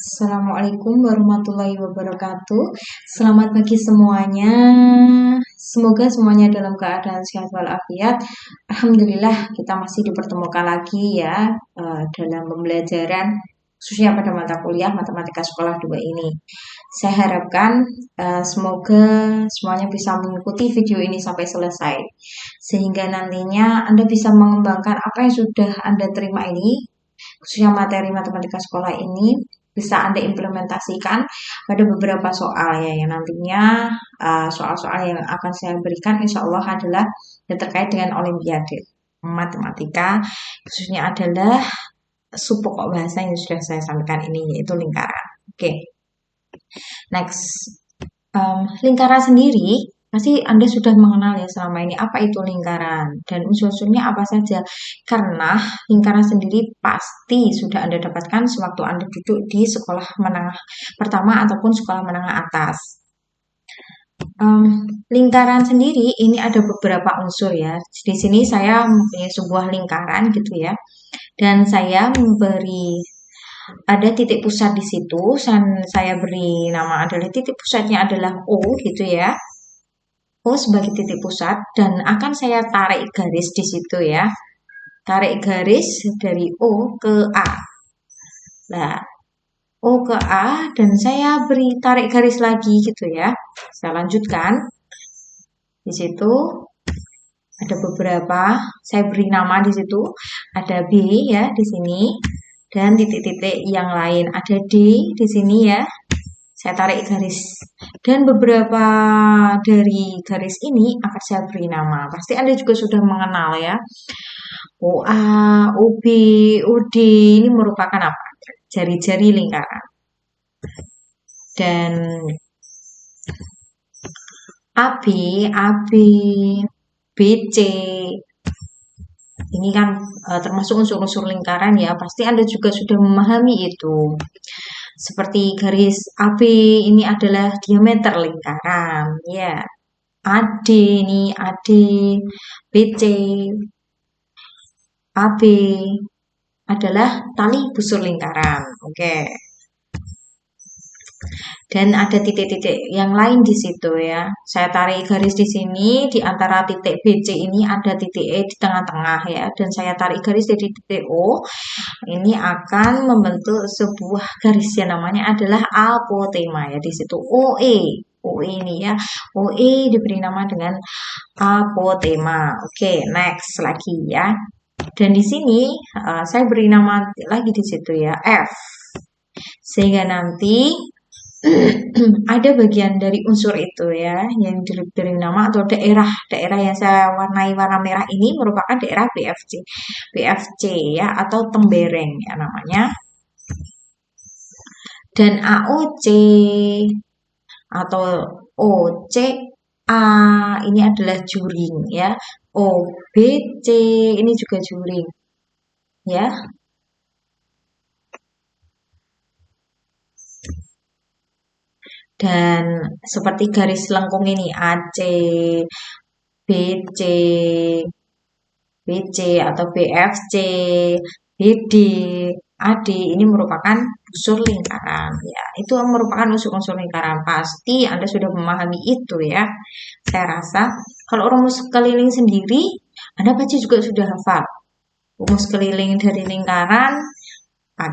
Assalamualaikum warahmatullahi wabarakatuh. Selamat pagi semuanya. Semoga semuanya dalam keadaan sehat walafiat. Alhamdulillah kita masih dipertemukan lagi ya dalam pembelajaran khususnya pada mata kuliah Matematika Sekolah 2 ini. Saya harapkan semoga semuanya bisa mengikuti video ini sampai selesai sehingga nantinya Anda bisa mengembangkan apa yang sudah Anda terima ini, khususnya materi matematika sekolah ini bisa Anda implementasikan pada beberapa soal ya, yang nantinya soal-soal yang akan saya berikan insya Allah adalah yang terkait dengan Olimpiade Matematika, khususnya adalah subpokok bahasa yang sudah saya sampaikan ini, yaitu lingkaran. Oke, next. Lingkaran sendiri pasti Anda sudah mengenal ya selama ini apa itu lingkaran dan unsur-unsurnya apa saja. Karena lingkaran sendiri pasti sudah Anda dapatkan sewaktu Anda duduk di sekolah menengah pertama ataupun sekolah menengah atas. Lingkaran sendiri ini ada beberapa unsur ya. Di sini saya mempunyai sebuah lingkaran gitu ya. Dan saya memberi ada titik pusat di situ, dan saya beri nama adalah titik pusatnya adalah O gitu ya. O sebagai titik pusat dan akan saya tarik garis di situ ya. Tarik garis dari O ke A. Nah, O ke A dan saya beri tarik garis lagi gitu ya. Saya lanjutkan. Di situ ada beberapa, saya beri nama di situ. Ada B ya di sini dan titik-titik yang lain. Ada D di sini ya. Saya tarik garis dan beberapa dari garis ini akan saya beri nama. Pasti Anda juga sudah mengenal ya. OA, OB, OD ini merupakan apa? Jari-jari lingkaran. Dan AB, AB, BC ini kan termasuk unsur-unsur lingkaran ya. Pasti Anda juga sudah memahami itu. Seperti garis AB ini adalah diameter lingkaran ya. AD ini AD, BC, AB adalah tali busur lingkaran. Oke. Dan ada titik-titik yang lain di situ ya. Saya tarik garis di sini, di antara titik BC ini ada titik E di tengah-tengah ya. Dan saya tarik garis dari titik O, ini akan membentuk sebuah garis yang namanya adalah apotema ya. Di situ OE, OE ini ya. OE diberi nama dengan apotema. Oke, next lagi ya. Dan di sini saya beri nama lagi di situ ya, F. Sehingga nanti ada bagian dari unsur itu ya yang diberi nama atau daerah yang saya warnai warna merah ini merupakan daerah BFC ya, atau tembereng ya namanya. Dan AOC atau OCA ini adalah juring ya. OBC ini juga juring ya. Dan seperti garis lengkung ini AC, BC, BC atau BFC, BD, AD ini merupakan unsur lingkaran ya. Itu merupakan unsur-unsur lingkaran. Pasti Anda sudah memahami itu ya. Saya rasa kalau rumus keliling sendiri Anda pasti juga sudah hafal. Rumus keliling dari lingkaran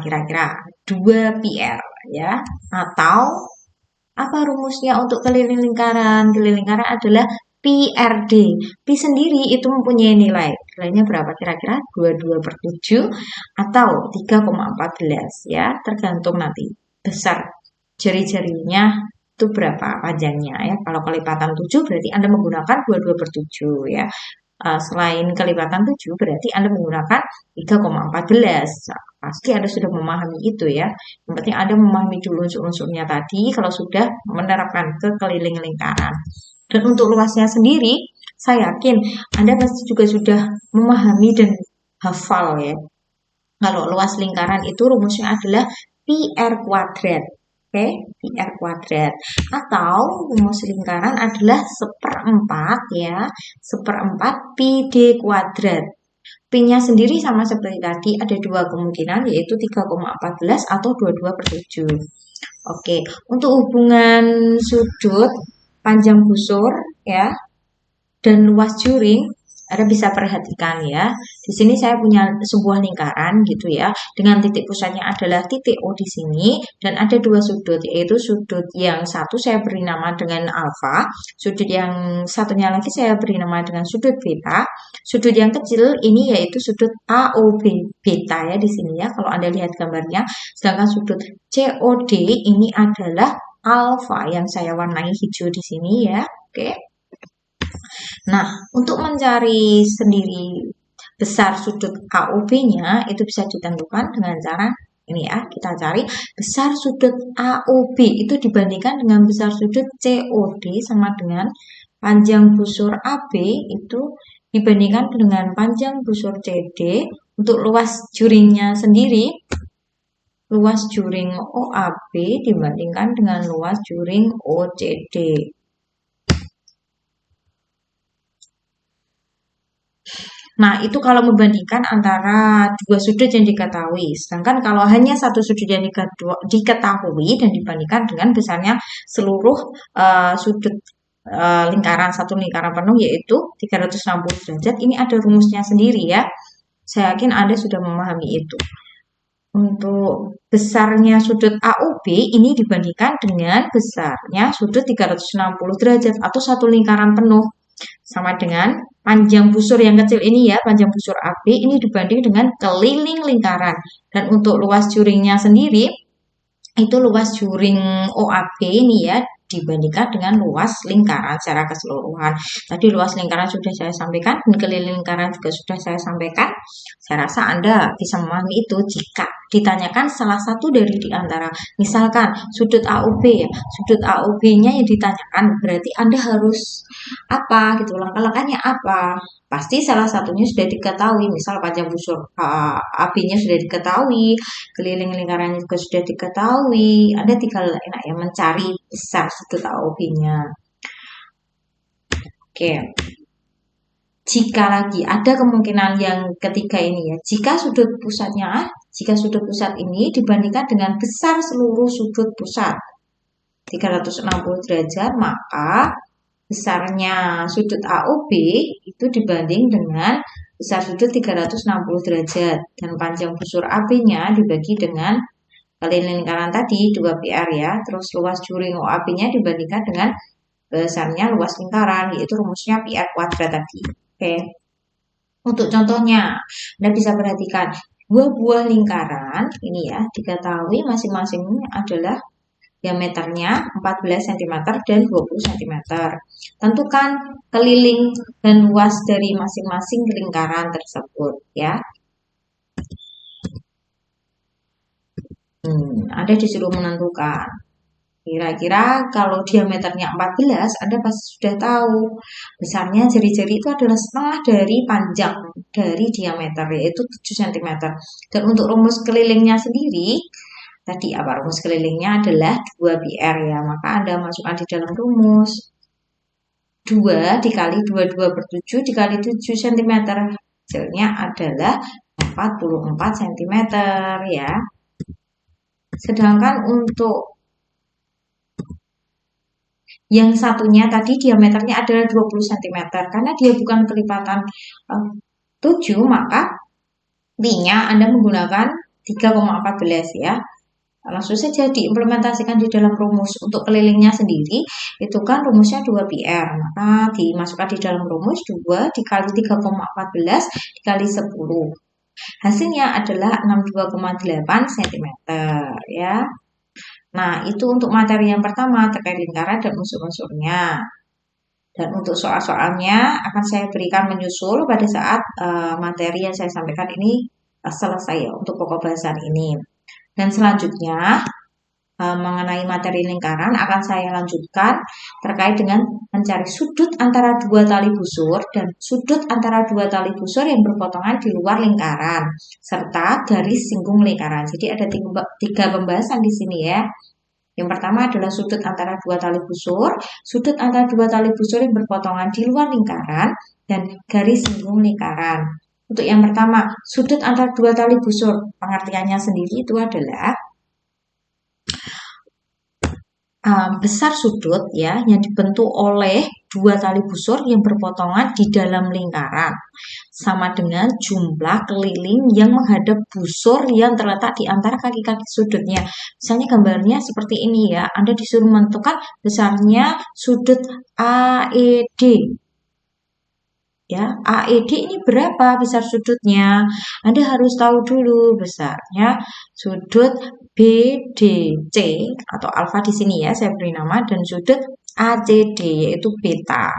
kira-kira 2πr ya. Atau apa rumusnya untuk keliling lingkaran? Keliling lingkaran adalah PRD. P sendiri itu mempunyai nilai. Nilainya berapa kira-kira? 22/7 atau 3,14 ya. Tergantung nanti besar jari-jarinya itu berapa panjangnya ya. Kalau kelipatan 7 berarti Anda menggunakan 22/7 ya. Selain kelipatan 7 berarti Anda menggunakan 3,14. Pasti Anda sudah memahami itu ya. Yang penting Anda memahami dulu unsur-unsurnya tadi kalau sudah menerapkan ke keliling lingkaran. Dan untuk luasnya sendiri, saya yakin Anda pasti juga sudah memahami dan hafal ya. Kalau luas lingkaran itu rumusnya adalah PR kuadrat. Oke, PR kuadrat. Atau rumus lingkaran adalah 1/4 ya. 1/4 PD kuadrat. P-nya sendiri sama seperti tadi, ada dua kemungkinan, yaitu 3,14 atau 22/7. Oke, untuk hubungan sudut panjang busur ya dan luas juring, Anda bisa perhatikan ya. Di sini saya punya sebuah lingkaran gitu ya, dengan titik pusatnya adalah titik O di sini, dan ada dua sudut, yaitu sudut yang satu saya beri nama dengan alfa, sudut yang satunya lagi saya beri nama dengan sudut beta. Sudut yang kecil ini yaitu sudut AOB beta ya di sini ya, kalau Anda lihat gambarnya. Sedangkan sudut COD ini adalah alfa yang saya warnai hijau di sini ya. Oke. Nah, untuk mencari sendiri besar sudut AOB-nya itu bisa ditentukan dengan cara ini ya, kita cari besar sudut AOB itu dibandingkan dengan besar sudut COD sama dengan panjang busur AB itu dibandingkan dengan panjang busur CD. Untuk luas juringnya sendiri, luas juring OAB dibandingkan dengan luas juring OCD. Nah, itu kalau membandingkan antara dua sudut yang diketahui. Sedangkan kalau hanya satu sudut yang diketahui dan dibandingkan dengan besarnya seluruh sudut lingkaran, satu lingkaran penuh yaitu 360 derajat, ini ada rumusnya sendiri ya. Saya yakin Anda sudah memahami itu. Untuk besarnya sudut AOB ini dibandingkan dengan besarnya sudut 360 derajat atau satu lingkaran penuh. Sama dengan panjang busur yang kecil ini ya, panjang busur AB ini dibanding dengan keliling lingkaran. Dan untuk luas juringnya sendiri, itu luas juring OAB ini ya, dibandingkan dengan luas lingkaran secara keseluruhan. Tadi luas lingkaran sudah saya sampaikan, dan keliling lingkaran juga sudah saya sampaikan. Saya rasa Anda bisa memahami itu jika ditanyakan salah satu dari di antara, misalkan sudut AOB ya, sudut AOB-nya yang ditanyakan, berarti Anda harus apa gitu, langkah-langkahnya apa? Pasti salah satunya sudah diketahui, misal panjang busur AB-nya sudah diketahui, keliling lingkarannya juga sudah diketahui. Anda tinggal enak ya mencari besar sudut AOB-nya. Oke. Jika lagi ada kemungkinan yang ketiga ini ya, jika sudut pusat ini dibandingkan dengan besar seluruh sudut pusat 360 derajat, maka besarnya sudut AOB itu dibanding dengan besar sudut 360 derajat, dan panjang busur AB-nya dibagi dengan keliling lingkaran tadi 2PR ya, terus luas juring OAB-nya dibandingkan dengan besarnya luas lingkaran, yaitu rumusnya PR kuadrat tadi. Oke. Untuk contohnya, Anda bisa perhatikan dua buah lingkaran ini ya, diketahui masing-masing adalah diameternya 14 cm dan 20 cm. Tentukan keliling dan luas dari masing-masing lingkaran tersebut ya. Anda disuruh menentukan. Kira-kira kalau diameternya 14, Anda pasti sudah tahu besarnya jari-jari itu adalah setengah dari panjang dari diameter, yaitu 7 cm. Dan untuk rumus kelilingnya sendiri, tadi apa rumus kelilingnya adalah 2PR ya, maka Anda masukkan di dalam rumus 2 dikali 22/7 dikali 7 cm, hasilnya adalah 44 cm ya. Sedangkan untuk yang satunya tadi diameternya adalah 20 cm, karena dia bukan kelipatan 7, maka P-nya Anda menggunakan 3,14 ya. Langsung saja diimplementasikan di dalam rumus. Untuk kelilingnya sendiri, itu kan rumusnya 2PR, maka dimasukkan di dalam rumus 2 dikali 3,14 dikali 10. Hasilnya adalah 62,8 cm ya. Nah, itu untuk materi yang pertama terkait lingkaran dan unsur-unsurnya. Dan untuk soal-soalnya akan saya berikan menyusul pada saat materi yang saya sampaikan ini selesai ya, untuk pokok bahasan ini. Dan selanjutnya mengenai materi lingkaran akan saya lanjutkan terkait dengan mencari sudut antara dua tali busur dan sudut antara dua tali busur yang berpotongan di luar lingkaran serta garis singgung lingkaran. Jadi ada tiga pembahasan di sini ya. Yang pertama adalah sudut antara dua tali busur, sudut antara dua tali busur yang berpotongan di luar lingkaran, dan garis singgung lingkaran. Untuk yang pertama, sudut antara dua tali busur. Pengertiannya sendiri itu adalah besar sudut ya yang dibentuk oleh dua tali busur yang berpotongan di dalam lingkaran sama dengan jumlah keliling yang menghadap busur yang terletak di antara kaki-kaki sudutnya. Misalnya gambarnya seperti ini ya. Anda disuruh menentukan besarnya sudut AED. Ya, AED ini berapa besar sudutnya? Anda harus tahu dulu besarnya sudut BDC atau alfa di sini ya, saya beri nama, dan sudut ACD yaitu beta.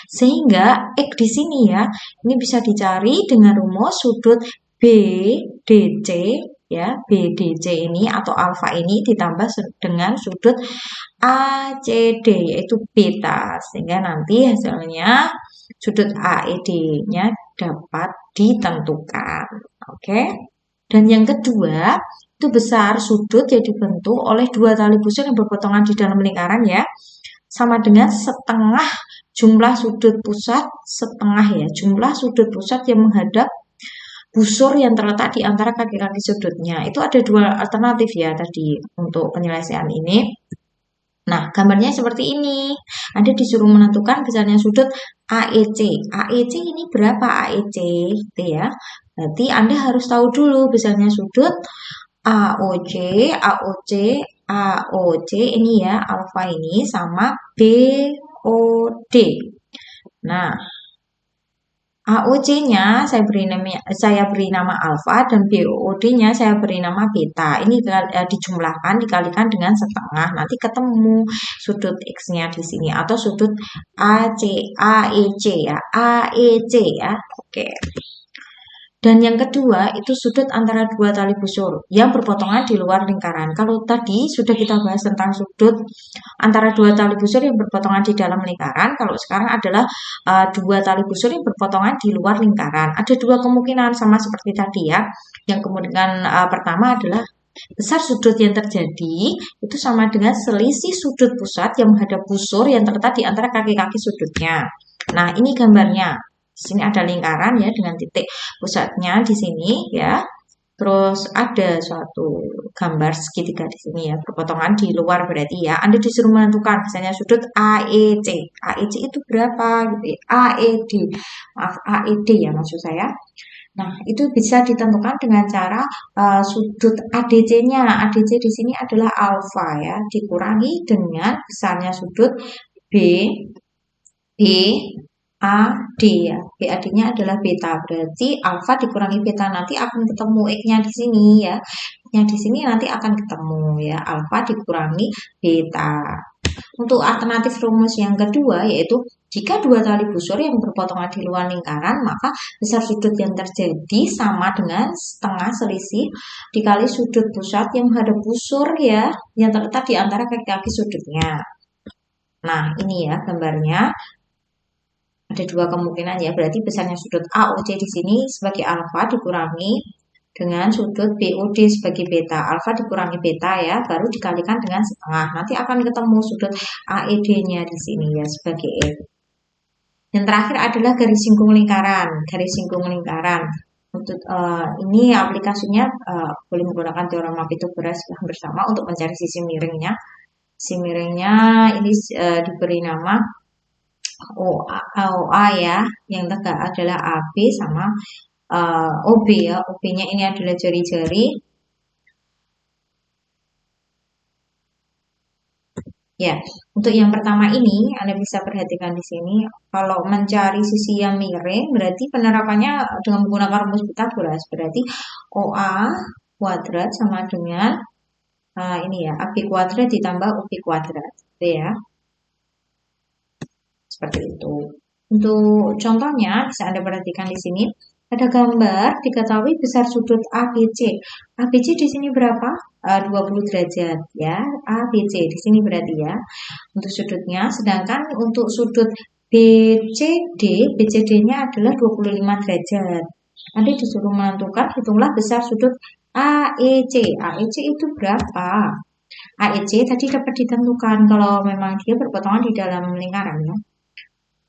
Sehingga X di sini ya, ini bisa dicari dengan rumus sudut BDC ya, BDC ini atau alfa ini ditambah dengan sudut ACD yaitu beta. Sehingga nanti hasilnya sudut AED-nya dapat ditentukan. Oke. Dan yang kedua, itu besar sudut yang dibentuk oleh dua tali busur yang berpotongan di dalam lingkaran ya. Sama dengan setengah jumlah sudut pusat, setengah ya, jumlah sudut pusat yang menghadap busur yang terletak di antara kaki-kaki sudutnya. Itu ada dua alternatif ya tadi untuk penyelesaian ini. Nah, gambarnya seperti ini. Anda disuruh menentukan besarnya sudut AEC. AEC ini berapa AEC? Gitu ya. Berarti Anda harus tahu dulu besarnya sudut AOC, AOC, AOC ini ya, alfa ini sama BOD. Nah, AOC-nya saya beri nama alfa dan BOD-nya saya beri nama beta. Ini dijumlahkan dikalikan dengan setengah. Nanti ketemu sudut X-nya di sini atau sudut AEC ya. AEC ya. Oke. Dan yang kedua itu sudut antara dua tali busur yang berpotongan di luar lingkaran. Kalau tadi sudah kita bahas tentang sudut antara dua tali busur yang berpotongan di dalam lingkaran, kalau sekarang adalah dua tali busur yang berpotongan di luar lingkaran. Ada dua kemungkinan sama seperti tadi ya. Yang kemungkinan pertama adalah besar sudut yang terjadi itu sama dengan selisih sudut pusat yang menghadap busur yang terletak di antara kaki-kaki sudutnya. Nah, ini gambarnya. Di sini ada lingkaran ya dengan titik pusatnya di sini ya. Terus ada suatu gambar segitiga di sini ya, berpotongan di luar berarti ya. Anda disuruh menentukan misalnya sudut AEC. AEC itu berapa gitu ya? AED. Maaf, AED ya maksud saya. Nah, itu bisa ditentukan dengan cara sudut ADC-nya. ADC di sini adalah alfa ya, dikurangi dengan besarnya sudut B AD ya. BAD-nya adalah beta. Berarti alfa dikurangi beta nanti akan ketemu X-nya di sini ya. X-nya di sini nanti akan ketemu ya. Alfa dikurangi beta. Untuk alternatif rumus yang kedua yaitu jika dua tali busur yang berpotongan di luar lingkaran, maka besar sudut yang terjadi sama dengan setengah selisih dikali sudut pusat yang menghadap busur ya, yang terletak di antara kaki-kaki sudutnya. Nah, ini ya gambarnya. Ada dua kemungkinan ya, berarti besarnya sudut AOC di sini sebagai alfa dikurangi dengan sudut BOD sebagai beta. Alfa dikurangi beta ya, baru dikalikan dengan setengah. Nanti akan ketemu sudut AED-nya di sini ya sebagai X. Yang terakhir adalah garis singgung lingkaran. Garis singgung lingkaran. Untuk ini aplikasinya boleh menggunakan teorema Pythagoras bersama untuk mencari sisi miringnya. Sisi miringnya ini diberi nama OA ya, yang tegak adalah AB sama OB ya. OB-nya ini adalah jari-jari. Ya, untuk yang pertama ini Anda bisa perhatikan di sini, kalau mencari sisi yang miring berarti penerapannya dengan menggunakan rumus Pythagoras. Berarti OA kuadrat sama dengan ini ya, AB kuadrat ditambah OB kuadrat, gitu ya. Seperti itu. Untuk contohnya bisa Anda perhatikan di sini ada gambar diketahui besar sudut ABC. ABC di sini berapa? 20 derajat ya. ABC di sini berarti ya untuk sudutnya. Sedangkan untuk sudut BCD-nya adalah 25 derajat. Anda disuruh menentukan hitunglah besar sudut AEC. AEC itu berapa? AEC tadi dapat ditentukan kalau memang dia berpotongan di dalam lingkaran ya.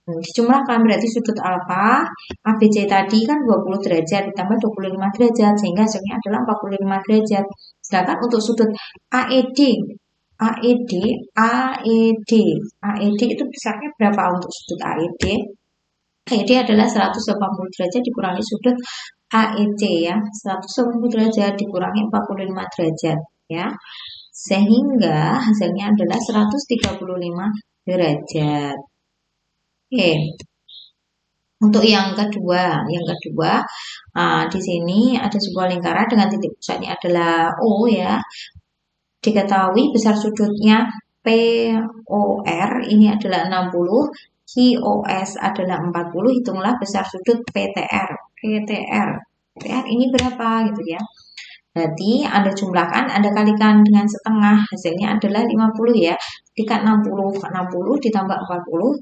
Dijumlahkan berarti sudut alfa ABC tadi kan 20 derajat ditambah 25 derajat sehingga hasilnya adalah 45 derajat. Sedangkan untuk sudut AED AED AED AED itu besarnya berapa untuk sudut AED? AED adalah 180 derajat dikurangi sudut AEC ya. 180 derajat dikurangi 45 derajat ya. Sehingga hasilnya adalah 135 derajat. Oke. Untuk yang kedua, di sini ada sebuah lingkaran dengan titik pusatnya adalah O ya. Diketahui besar sudutnya POR ini adalah 60, QOS adalah 40, hitunglah besar sudut PTR. PTR ini berapa gitu ya. Berarti Anda jumlahkan, Anda kalikan dengan setengah, hasilnya adalah 50 ya. Jika 60 ditambah 40,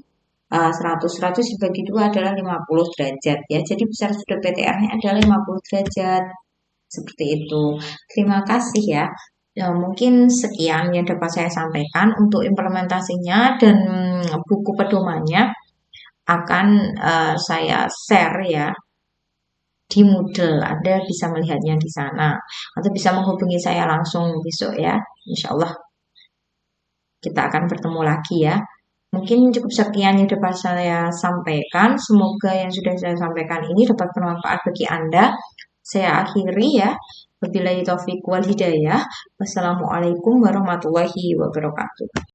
100 dibagi 2 adalah 50 derajat ya. Jadi besar sudut PTR-nya adalah 50 derajat. Seperti itu. Terima kasih ya. Ya, mungkin sekian yang dapat saya sampaikan untuk implementasinya dan buku pedomannya akan saya share ya di Moodle. Anda bisa melihatnya di sana atau bisa menghubungi saya langsung besok ya. Insya Allah kita akan bertemu lagi ya. Mungkin cukup sekian yang dapat saya sampaikan. Semoga yang sudah saya sampaikan ini dapat bermanfaat bagi Anda. Saya akhiri ya. Wabillahi taufiq wal hidayah. Wassalamualaikum warahmatullahi wabarakatuh.